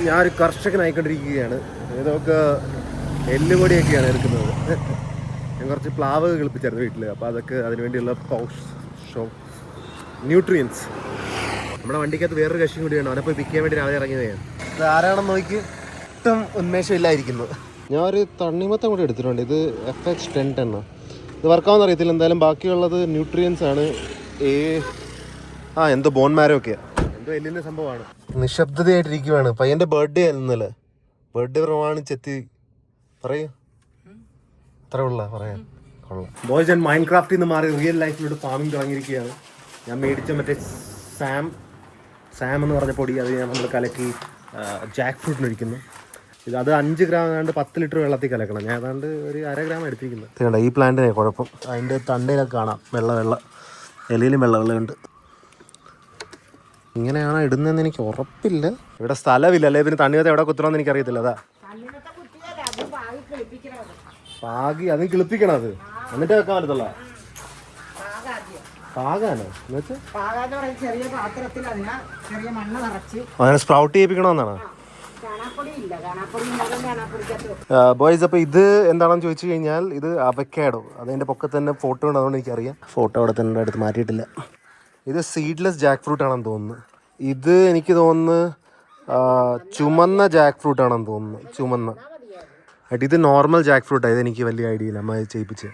ഞാനൊരു കർഷകനായിക്കൊണ്ടിരിക്കുകയാണ്. ഇതൊക്കെ എല്ലുപൊടിയൊക്കെയാണ് എടുക്കുന്നത്. ഞാൻ കുറച്ച് പ്ലാവ് കിളിപ്പിച്ചായിരുന്നു വീട്ടിൽ. അപ്പോൾ അതൊക്കെ അതിന് വേണ്ടിയുള്ള ന്യൂട്രിയൻസ്. നമ്മുടെ വണ്ടിക്കകത്ത് വേറൊരു കഷ്യം കൂടിയാണ്. അവനെ പോയി പിക്ക് ചെയ്യാൻ വേണ്ടി രാവിലെ ഇറങ്ങിയതാണ്. ഇത് ആരാണെന്ന് നോക്കി ഒട്ടും ഉന്മേഷമില്ലായിരിക്കുന്നത്. ഞാൻ ഒരു തണ്ണിമത്തം കൂടി എടുത്തിട്ടുണ്ട്. ഇത് FH1010. ഇത് വർക്കാവുന്ന അറിയത്തില്ല. എന്തായാലും ബാക്കിയുള്ളത് ന്യൂട്രിയൻസ് ആണ്. എന്തോ ബോൺമാരൊക്കെയാണ്, എന്തോ എല്ലിൻ്റെ സംഭവമാണ്. നിശബ്ദതയായിട്ടിരിക്കുവാണ്. പയ്യൻ്റെ ബർത്ത്ഡേ ആയിരുന്നല്ലേ. ബർത്ത്ഡേ പ്രമാണിച്ചെത്തി പറയൂ. അത്ര ഉള്ള പറയാൻ കൊള്ളാം. ബോയ്സ് ഞാൻ മൈൻക്രാഫ്റ്റിൽ നിന്ന് മാറി റിയൽ ലൈഫിലോട്ട് ഫാമിംഗ് തുടങ്ങിയിരിക്കുകയാണ്. ഞാൻ മേടിച്ച മറ്റേ സാം എന്ന് പറഞ്ഞ പൊടി, അത് നമ്മൾ കലക്കി ജാക്ക് ഫ്രൂട്ടിന് ഒഴിക്കുന്നു. അത് 5 ഗ്രാം ഏതാണ്ട് 10 ലിറ്റർ വെള്ളത്തിൽ കലക്കണം. ഞാൻ ഏതാണ്ട് ഒരു 1/2 ഗ്രാം എടുത്തിരിക്കുന്നത്. കണ്ട ഈ പ്ലാന്റിനെ കുഴപ്പം, അതിൻ്റെ തണ്ടയിലൊക്കെ കാണാം വെള്ള ഇലയിലും വെള്ളമുണ്ട്. ഇങ്ങനെയാണോ ഇടുന്നതെന്ന് എനിക്ക് ഉറപ്പില്ല. ഇവിടെ സ്ഥലമില്ല, അല്ലെ പിന്നെ തണ്ണിമത്തം എവിടെ കുത്തണമെന്ന് എനിക്കറിയത്തില്ല. അതാ പാകി അതും കിളിപ്പിക്കണം. അത് എന്നിട്ട് വെക്കാൻ പറ്റത്തുള്ള പാകാനോ അങ്ങനെ സ്പ്രൗട്ട് ചെയ്യിപ്പിക്കണമെന്നാണ്. ബോയ്സ്, അപ്പോൾ ഇത് എന്താണെന്ന് ചോദിച്ചു കഴിഞ്ഞാൽ ഇത് അവക്കാഡോ. അതിൻ്റെ പൊക്കത്ത് തന്നെ ഫോട്ടോ ഉണ്ട്, അതുകൊണ്ട് എനിക്കറിയാം. ഫോട്ടോ അവിടെ തന്നെ അടുത്ത് മാറ്റിയിട്ടില്ല. ഇത് സീഡ്ലെസ് ജാക്ക് ഫ്രൂട്ട് ആണെന്ന് തോന്നുന്നു. ഇത് എനിക്ക് തോന്നുന്നു ചുമന്ന ജാക്ക് ഫ്രൂട്ട് ആണെന്ന് തോന്നുന്നു. ചുമന്ന ഇത് നോർമൽ ജാക്ക് ഫ്രൂട്ടാണ്. ഇതെനിക്ക് വലിയ ഐഡിയ ഇല്ല, അമ്മ ചെയ്യിപ്പിച്ച്.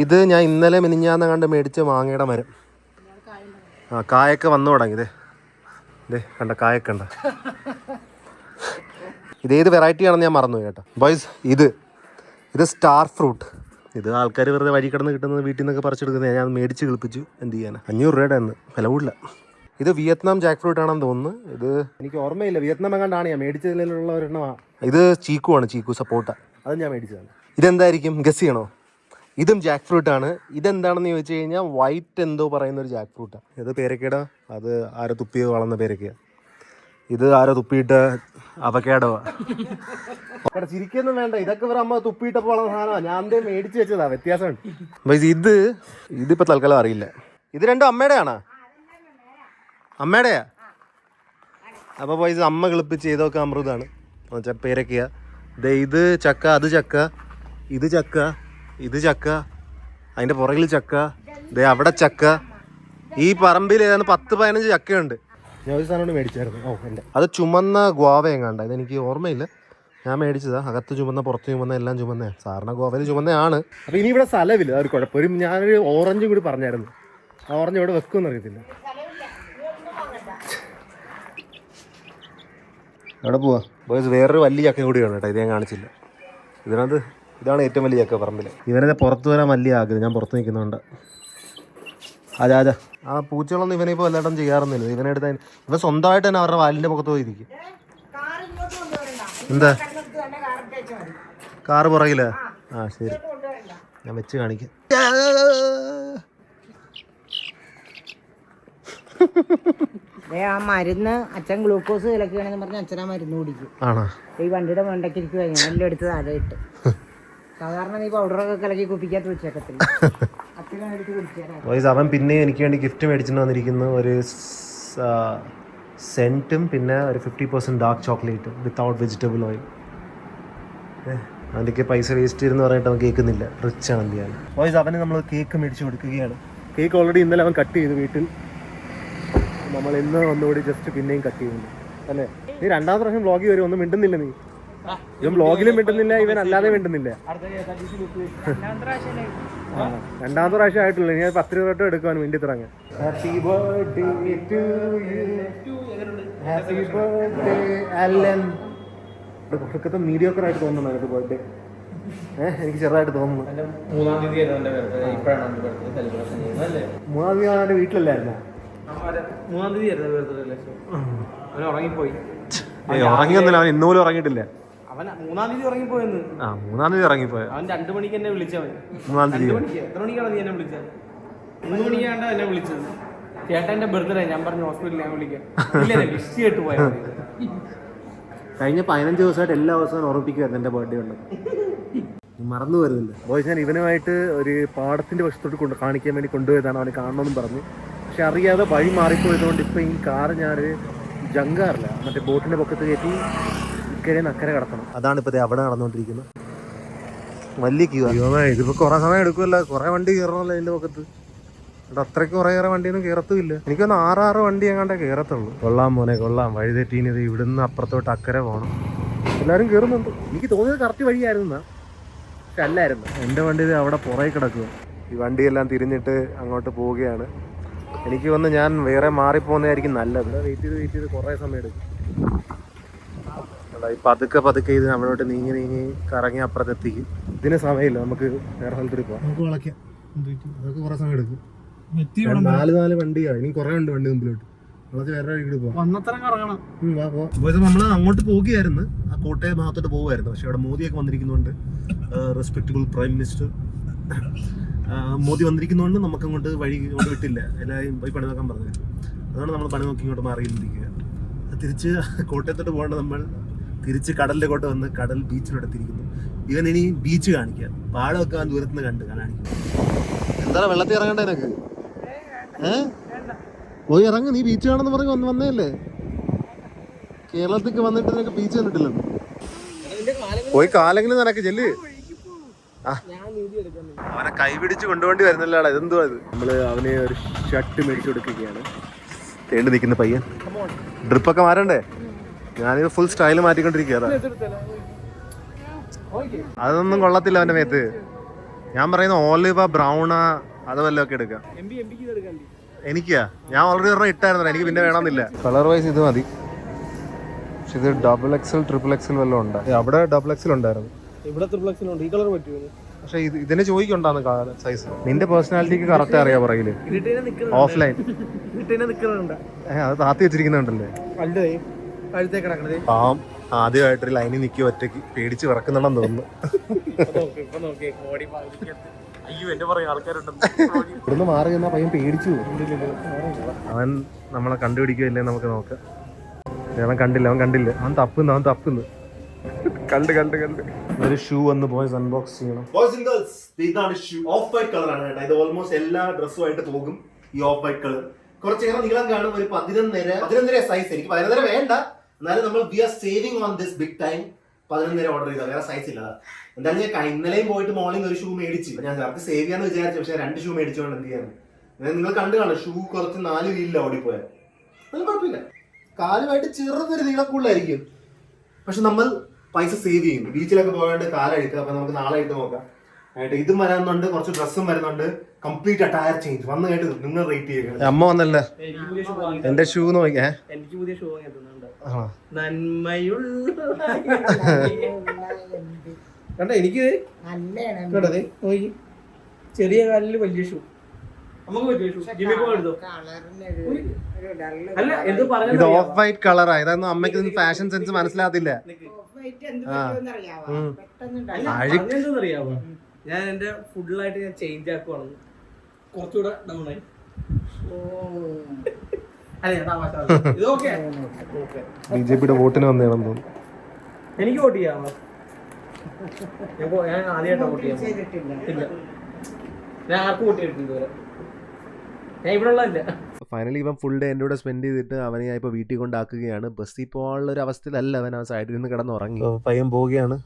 ഇത് ഞാൻ ഇന്നലെ മിനിഞ്ഞാന്ന് കണ്ട് മേടിച്ച മാങ്ങയുടെ മരം. കായൊക്കെ വന്നു തുടങ്ങി. ഇതേ കണ്ട കായൊക്കെ ഉണ്ട്. ഇതേത് വെറൈറ്റി ആണെന്ന് ഞാൻ മറന്നു കേട്ടോ ബോയ്സ്. ഇത് സ്റ്റാർ ഫ്രൂട്ട്. ഇത് ആൾക്കാർ വെറുതെ വഴി കിടന്ന് കിട്ടുന്നത് വീട്ടിൽ നിന്നൊക്കെ പറിച്ചെടുക്കുന്നത്. ഞാൻ മേടിച്ച് കിളിപ്പിച്ചു. എന്ത് ചെയ്യാനാ, 500 രൂപയുടെ എന്ന് വില കൂടില്ല. ഇത് വിയറ്റ്നാം ജാക്ക് ഫ്രൂട്ട് ആണെന്ന് തോന്നുന്നു. ഇത് എനിക്ക് ഓർമ്മയില്ല, വിയറ്റ്നാം എങ്ങാണ്ടാണ് ഞാൻ മേടിച്ചതിലുള്ള ഒരെണ്ണമാണ്. ഇത് ചീക്കു സപ്പോട്ട, അത് ഞാൻ മേടിച്ചതാണ്. ഇതെന്തായിരിക്കും ഗസ് ചെയ്യണോ? ഇതും ജാക്ക് ഫ്രൂട്ടാണ്. ഇതെന്താണെന്ന് ചോദിച്ചു കഴിഞ്ഞാൽ വൈറ്റ് എന്തോ പറയുന്നൊരു ജാക്ക് ഫ്രൂട്ടാണ്. ഇത് പേരക്കയുടെ, അത് ആരോ തുപ്പി വളർന്ന പേരക്കയാണ്. ഇത് ആരോ തുപ്പിയിട്ട് അവക്കാഡോ. അവിടെ ചിരിക്കൊന്നും വേണ്ട, ഇതൊക്കെ ഇവർ അമ്മ തുപ്പിയിട്ടപ്പോൾ വളർന്ന സാധനമാണ്. ഞാൻ എന്തേ മേടിച്ച് വെച്ചതാ, വ്യത്യാസമുണ്ട്. ഇതിപ്പോൾ തൽക്കാലം അറിയില്ല. ഇത് രണ്ടും അമ്മയുടെയാണോ? അമ്മയുടെയാ? അപ്പോൾ ബോയ്സ് അമ്മ കിളിപ്പിച്ച് ഇതൊക്കെ അമൃതാണ് എന്നുവെച്ചാൽ പേരക്കയാ. ഇത് ചക്ക, അത് ചക്ക, ഇത് ചക്ക, അതിൻ്റെ പുറകിൽ ചക്ക, അവിടെ ചക്ക. ഈ പറമ്പിൽ ഏതാണ്ട് 10-15 ചക്കയുണ്ട്. ഞാൻ ഒരു സാധനം കൊണ്ട് മേടിച്ചായിരുന്നു. എൻ്റെ അത് ചുമന്ന ഗോവ എങ്ങാണ്ട. ഇതെനിക്ക് ഓർമ്മയില്ല, ഞാൻ മേടിച്ചതാണ്. അകത്ത് ചുമന്ന, പുറത്ത് ചുമന്ന, എല്ലാം ചുമന്നതാണ്. സാറിന് ഗോവയിൽ ചുമന്നയാണ്. അപ്പോൾ ഇനി ഇവിടെ സ്ഥലമില്ല, അതൊരു കുഴപ്പം. ഞാനൊരു ഓറഞ്ചും കൂടി പറഞ്ഞായിരുന്നു. ആ ഓറഞ്ച് ഇവിടെ വെക്കുമെന്ന് അറിയത്തില്ല. അവിടെ പോവാ ബോയ്സ്. വേറൊരു വലിയ ചക്ക കൂടിയാണ് കേട്ടോ, ഇത് ഞാൻ കാണിച്ചില്ല. ഇതാണ് ഏറ്റവും വലിയ ചക്ക പറമ്പിൽ. ഇവനെ പുറത്ത് വരാൻ വലിയ ആഗ്രഹം, ഞാൻ പുറത്ത് നിൽക്കുന്നുണ്ട്. ആ പൂച്ചകളൊന്നും ഇവനെ ഇപ്പോൾ എല്ലായിടം ചെയ്യാറൊന്നുമില്ല. ഇവൻ സ്വന്തമായിട്ട് തന്നെ അവരുടെ വാലിൻ്റെ പുറത്ത് പോയിരിക്കും. എന്താ കാറ് പുറകില്ല? ശരി, ഞാൻ വെച്ച് കാണിക്കാം. ആ മരുന്ന് അച്ഛൻ ഗ്ലൂക്കോസ് കലക്കുകയാണെന്ന് പറഞ്ഞ് അച്ഛനാ മരുന്ന് കുടിക്കും. ഈ വണ്ടിയുടെ മണ്ടയ്ക്ക് ഇരിക്കുക, എല്ലാം എടുത്ത് താഴെ ഇട്ട്. സാധാരണ നീ പൗഡറൊക്കെ കലക്കി കുപ്പിക്കകത്ത് വെച്ചേക്കത്തില്ല. അവൻ പിന്നെ എനിക്ക് വേണ്ടി ഗിഫ്റ്റ് മേടിച്ചിട്ട് വന്നിരിക്കുന്നു. ഒരു സെൻറ്റും പിന്നെ ഒരു 50% ഡാർക്ക് ചോക്ലേറ്റും വിത്തൗട്ട് വെജിറ്റബിൾ ഓയിൽ. അതിൻ്റെയൊക്കെ പൈസ വേസ്റ്റ് ചെയ്തെന്ന് പറഞ്ഞിട്ട് അവൻ കേൾക്കുന്നില്ല. റിച്ച് ആണ് ചെയ്യാൻ. ബോയ്സ്, അവന് നമ്മൾ കേക്ക് മേടിച്ച് കൊടുക്കുകയാണ്. കേക്ക് ഓൾറെഡി ഇന്നലെ അവൻ കട്ട് ചെയ്തു വീട്ടിൽ. നമ്മൾ ഇന്ന് ഒന്നുകൂടി ജസ്റ്റ് പിന്നെയും കട്ട് ചെയ്യുന്നു അല്ലേ? നീ 2ാമത്തെ പ്രാവശ്യം വ്ളോഗിൽ വരും, ഒന്നും മിണ്ടുന്നില്ല. ഇവൻ വ്ളോഗിലും മിണ്ടുന്നില്ല, ഇവൻ അല്ലാതെ മിണ്ടുന്നില്ല. 2ാമത്തെ പ്രാവശ്യം ആയിട്ടുള്ളൂ. ഞാൻ 10 രൂപ എടുക്കുവാൻ വേണ്ടി തുടങ്ങി. Happy birthday to you, happy birthday Alan. കുറച്ചൊക്കെ മീഡിയോക്കർ ആയിട്ട് തോന്നുന്നു എനിക്ക് ബർത്ത്ഡേ. എനിക്ക് ചെറുതായിട്ട് തോന്നുന്നു. 3-ാം തീയതി 3-ാം തീയതി അവൻ്റെ വീട്ടിലല്ലായിരുന്നു. 3-ാം തീയതി അവൻ ഉറങ്ങിപ്പോയി. ഉറങ്ങിയൊന്നുമില്ല, അവൻ ഇന്നുപോലും ഉറങ്ങിയിട്ടില്ല. അവൻ 3-ാം തീയതി ഉറങ്ങിപ്പോയെന്ന്. 3-ാം തീയതി ഇറങ്ങിപ്പോയ അവൻ 2 മണിക്ക് എന്നെ വിളിച്ചവൻ. 3-ാം തീയതി എത്ര മണിക്കാണ് നീ എന്നെ വിളിച്ചത്? 3 മണിക്കാണ് എന്നെ വിളിച്ചത്. ചേട്ടൻ്റെ ബർത്ത്ഡേ. ഞാൻ പറഞ്ഞു ഹോസ്പിറ്റലിൽ ഞാൻ വിളിക്കാം. ഇല്ല, വിഷ് ചെയ്തിട്ട് പോയാൽ കഴിഞ്ഞ 15 ദിവസമായിട്ട് എല്ലാ ദിവസവും ഓർമ്മിപ്പിക്കുമായിരുന്നു എൻ്റെ ബർത്ത്ഡേ ഉണ്ട്. മറന്നു വരുന്നില്ല. ബോയ്സ്, ഞാൻ ഇവനുമായിട്ട് ഒരു പാടത്തിൻ്റെ വശത്തോട്ട് കാണിക്കാൻ വേണ്ടി കൊണ്ടുപോയതാണ്. അവനെ കാണണമെന്നും പറഞ്ഞു. പക്ഷെ അറിയാതെ വഴി മാറിപ്പോയതുകൊണ്ട് ഇപ്പോൾ ഈ കാറ് ഞാൻ ജങ്കാറില്ല, മറ്റേ ബോട്ടിൻ്റെ പൊക്കത്ത് കയറ്റി ഇക്കരെ അക്കരെ കിടക്കണം. അതാണ് ഇപ്പോൾ അവിടെ നടന്നുകൊണ്ടിരിക്കുന്നത്. വലിയ ക്യൂ. ഇതിപ്പോൾ കുറേ സമയം എടുക്കുമല്ലോ, കുറേ വണ്ടി കയറണമല്ലോ ഇതിൻ്റെ പൊക്കത്ത്. ഇവിടെ അത്രയ്ക്ക് കുറേ വണ്ടിയൊന്നും കയറത്തുമില്ല. എനിക്കൊന്ന് 6 വണ്ടി എങ്ങാണ്ടേ കയറത്തുള്ളൂ. കൊള്ളാം മോനെ കൊള്ളാം. വഴി തെറ്റീനത് ഇവിടുന്ന് അപ്പുറത്തോട്ട് അക്കരെ പോകണം. എല്ലാവരും കയറുന്നുണ്ട്. എനിക്ക് തോന്നിയത് കറക്റ്റ് വഴിയായിരുന്നു, പക്ഷെ അല്ലായിരുന്നു. എൻ്റെ വണ്ടി ഇത് അവിടെ പുറകെ കിടക്കുക. ഈ വണ്ടിയെല്ലാം തിരിഞ്ഞിട്ട് അങ്ങോട്ട് പോവുകയാണ്. എനിക്ക് തോന്നുന്നു ഞാൻ വേറെ മാറിപ്പോകുന്നതായിരിക്കും നല്ലത്. വെയിറ്റ് ചെയ്ത് കുറേ സമയം എടുക്കും. പതുക്കെ ഇത് നമ്മളോട്ട് നീങ്ങി കറങ്ങി അപ്പുറത്തെത്തിക്കും. ഇതിന് സമയമില്ല, നമുക്ക് വേറെ സ്ഥലത്തേക്ക് പോകാം. നമുക്ക് വളയ്ക്കാം. അതൊക്കെ കുറേ സമയം എടുക്കും. 4 വണ്ടിയാണ്, ഇനി കുറേ ഉണ്ട് വണ്ടി മുമ്പിലോട്ട്. വളച്ച് വേറെ വഴിക്ക് പോകാം. നമ്മൾ അങ്ങോട്ട് പോവുകയായിരുന്നു, ആ കോട്ടയം ഭാഗത്തോട്ട് പോകുമായിരുന്നു. പക്ഷെ അവിടെ മോദിയൊക്കെ വന്നിരിക്കുന്നതുകൊണ്ട്, റെസ്പെക്റ്റബിൾ പ്രൈം മിനിസ്റ്റർ മോദി വന്നിരിക്കുന്നതുകൊണ്ട് നമുക്ക് അങ്ങോട്ട് വഴി കൊണ്ട് വിട്ടില്ല. എല്ലാവരും പോയി പണി നോക്കാൻ പറഞ്ഞു. അതുകൊണ്ട് നമ്മൾ പണി നോക്കി ഇങ്ങോട്ട് മാറിയിരിക്കുക. തിരിച്ച് കോട്ടയത്തോട്ട് പോകേണ്ട നമ്മൾ തിരിച്ച് കടലിൻ്റെ കോട്ട് വന്ന് കടൽ ബീച്ചിലെടുത്തിരിക്കുന്നു. ഇവൻ ഇനി ബീച്ച് കാണിക്കാം. പാടമൊക്കെ ആ ദൂരത്തുനിന്ന് കണ്ട് കാണിക്കും. എന്താ വെള്ളത്തിൽ ഇറങ്ങണ്ടേ നിനക്ക്? പോയി ഇറങ്ങ്. നീ ബീച്ച് കാണുന്ന പറഞ്ഞ് വന്നേല്ലേ? കേരളത്തിലേക്ക് വന്നിട്ട് നിനക്ക് ബീച്ച് കണ്ടിട്ടില്ലെന്ന്. പോയി കാലെങ്കിലും നിനക്ക് ചെല്ല്. അവനെ കൈപിടിച്ച് കൊണ്ടുപോണ്ടി വരുന്നില്ലാടാ. ഇതെന്തുവാ ഇത്? നമ്മള് അവന് ഒരു ഷർട്ട് മേടിച്ചു കൊടുക്കുകയാണ്. തേണ്ടി നിൽക്കുന്ന പയ്യൻ. ഡ്രിപ്പൊക്കെ മാറണ്ടേ? ഞാനിത് ഫുൾ സ്റ്റൈല് മാറ്റിക്കൊണ്ടിരിക്കുക. അതൊന്നും കൊള്ളത്തില്ല അവന്റെ മേത്ത്. ഞാൻ പറയുന്ന ഓലിവ ബ്രൗണ അത് വല്ലതും ഒക്കെ എടുക്കാം. എനിക്കാ, ഞാൻ ഓൾറെഡി ഒരെണ്ണം ഇട്ടായിരുന്നു. എനിക്ക് പിന്നെ വേണമെന്നില്ല. കളർ വൈസ് ഇത് മതി. പക്ഷെ ഇത് XXL XXL വല്ലതും ഉണ്ട്. അവിടെ XXL ഉണ്ടായിരുന്നു. ഇവിടെ XXL ഉണ്ട്. ഈ കളർ പറ്റുമോ? പക്ഷെ ഇതിനെ ചോദിക്കണ്ടാന്ന് സൈസ്. നിന്റെ പേഴ്സണാലിറ്റിക്ക് കറക്റ്റ് അറിയാം. പറയില് ഓഫ്ലൈൻ അത് താത്തി വെച്ചിരിക്കുന്നുണ്ടല്ലേ. പാവം ആദ്യമായിട്ടൊരു ലൈനിൽ നിൽക്കി ഒറ്റയ്ക്ക് പേടിച്ച് വിറക്കുന്നുണ്ടെന്ന് തോന്നുന്നു. ഇവിടുന്ന് മാറി നിന്നാ പയ്യൻ പേടിച്ചു. അവൻ നമ്മളെ കണ്ടുപിടിക്കുകയല്ലേ നമുക്ക് നോക്കാം. അവൻ കണ്ടില്ല. അവൻ തപ്പുന്നു. കണ്ട് ഒരു ഷൂ ഒന്ന് ബോയ്സ് അൺബോക്സ് ചെയ്യണം. ബോയ്സ് ആൻഡ് ഗേൾസ്, ഇതാണ് ഷൂ. ഓഫ് വൈറ്റ് കളർ ആണ് കേട്ടോ. ഇത് ഓൾമോസ്റ്റ് എല്ലാ ഡ്രസ്സുമായിട്ട് പോകും ഈ ഓഫ് വൈറ്റ് കളർ. കുറച്ചേറെ നീളം കാണും. ഒരു 11 സൈസ്. എനിക്ക് 11 വേണ്ട, എന്നാലും നമ്മൾ we are saving on this big time. 11 order ചെയ്താൽ വേറെ സൈസ് ഇല്ല. എന്തായാലും ഞാൻ ഇന്നലെയും പോയിട്ട് മോർണിംഗ് ഒരു ഷൂ മേടിച്ചു. ഞാൻ കറക്റ്റ് സേവ് ചെയ്യാന്ന് വിചാരിച്ചു. പക്ഷെ 2 ഷൂ മേടിച്ചോണ്ട് എന്ത് ചെയ്യാൻ? നിങ്ങൾ കണ്ടു കാണും, ഷൂ കുറച്ച് 4 വീലില്ല ഓടിപ്പോയാൽ. അത് കുഴപ്പമില്ല. കാലുമായിട്ട് ചെറുതൊരു നീളക്കുള്ളായിരിക്കും, പക്ഷെ നമ്മൾ പൈസ സേവ് ചെയ്യും. ബീച്ചിലൊക്കെ പോയാണ്ട് കാലഴിക്കുക. അപ്പൊ നമുക്ക് നാളെ ആയിട്ട് നോക്കാം. ആയിട്ട് ഇതും വരാനുണ്ട്, കുറച്ച് ഡ്രസ്സും വരുന്നുണ്ട്. കംപ്ലീറ്റ് ടയർ ചേഞ്ച് വന്നു കേട്ട് നിങ്ങൾ റേറ്റ് ചെയ്യുക. അമ്മ വന്നല്ല എന്റെ ഷൂ നോക്കിയാ. എനിക്ക് പുതിയ ഷൂ നന്മയുള്ള കണ്ട. എനിക്ക് ചെറിയ കാലില് വലിയ ഷൂ. നമുക്ക് പറ്റിയ ഷൂ എടുത്തോ. അല്ല എന്ത് പറഞ്ഞു, ഇത് ഓഫ് വൈറ്റ് കളറാ. ഇതൊന്നും അമ്മയ്ക്ക് ഫാഷൻ സെൻസ് മനസ്സിലാകത്തില്ല. അറിയാമോ, ഞാൻ എന്റെ ഫുഡിലായിട്ട് ഞാൻ ചേഞ്ച് ആക്കുവാണ്. കുറച്ചുകൂടെ ഡൗൺ ആയി. ബിജെപിയുടെ വോട്ടിന് വന്നേണെന്ന് തോന്നുന്നു. എനിക്ക് വോട്ട് ചെയ്യാമോ? ഞാൻ ആദ്യമായിട്ടാണ് വോട്ട് ചെയ്യാൻ. ഞാൻ ആർക്കും വോട്ട് ചെയ്തിട്ടുണ്ട് ഇതുവരെ. ഞാൻ ഇവിടെ ഉള്ളതല്ല. ഫൈനലി ഇവൻ ഫുൾ ഡേ എൻ്റെ കൂടെ സ്പെൻഡ് ചെയ്തിട്ട് അവനെ ഞാൻ ഇപ്പോൾ വീട്ടിൽ കൊണ്ടാക്കുകയാണ്. ബസ്സിൽ പോകാനുള്ള ഒരു അവസ്ഥയിലല്ല അവൻ. അവൻ സൈഡിൽ നിന്ന് കിടന്ന് ഉറങ്ങി. പയ്യൻ പോവുകയാണ്.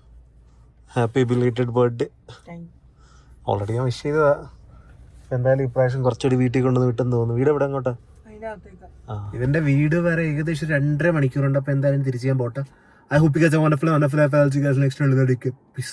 Happy belated birthday. ഓൾറെഡി ഞാൻ വിഷ് ചെയ്തതാ. എന്തായാലും ഇപ്രാവശ്യം കുറച്ചുകൂടി വീട്ടിൽ കൊണ്ടുവന്ന് വിട്ടെന്ന് തോന്നുന്നു. വീട് എവിടെ അങ്ങോട്ടാ? ഇവന്റെ വീട് വരെ ഏകദേശം 2.5 മണിക്കൂറുണ്ട്. അപ്പോൾ എന്തായാലും തിരിച്ചു ചെയ്യാൻ പോട്ടെ. I hope you guys are wonderful. I'll see you guys next time. Peace.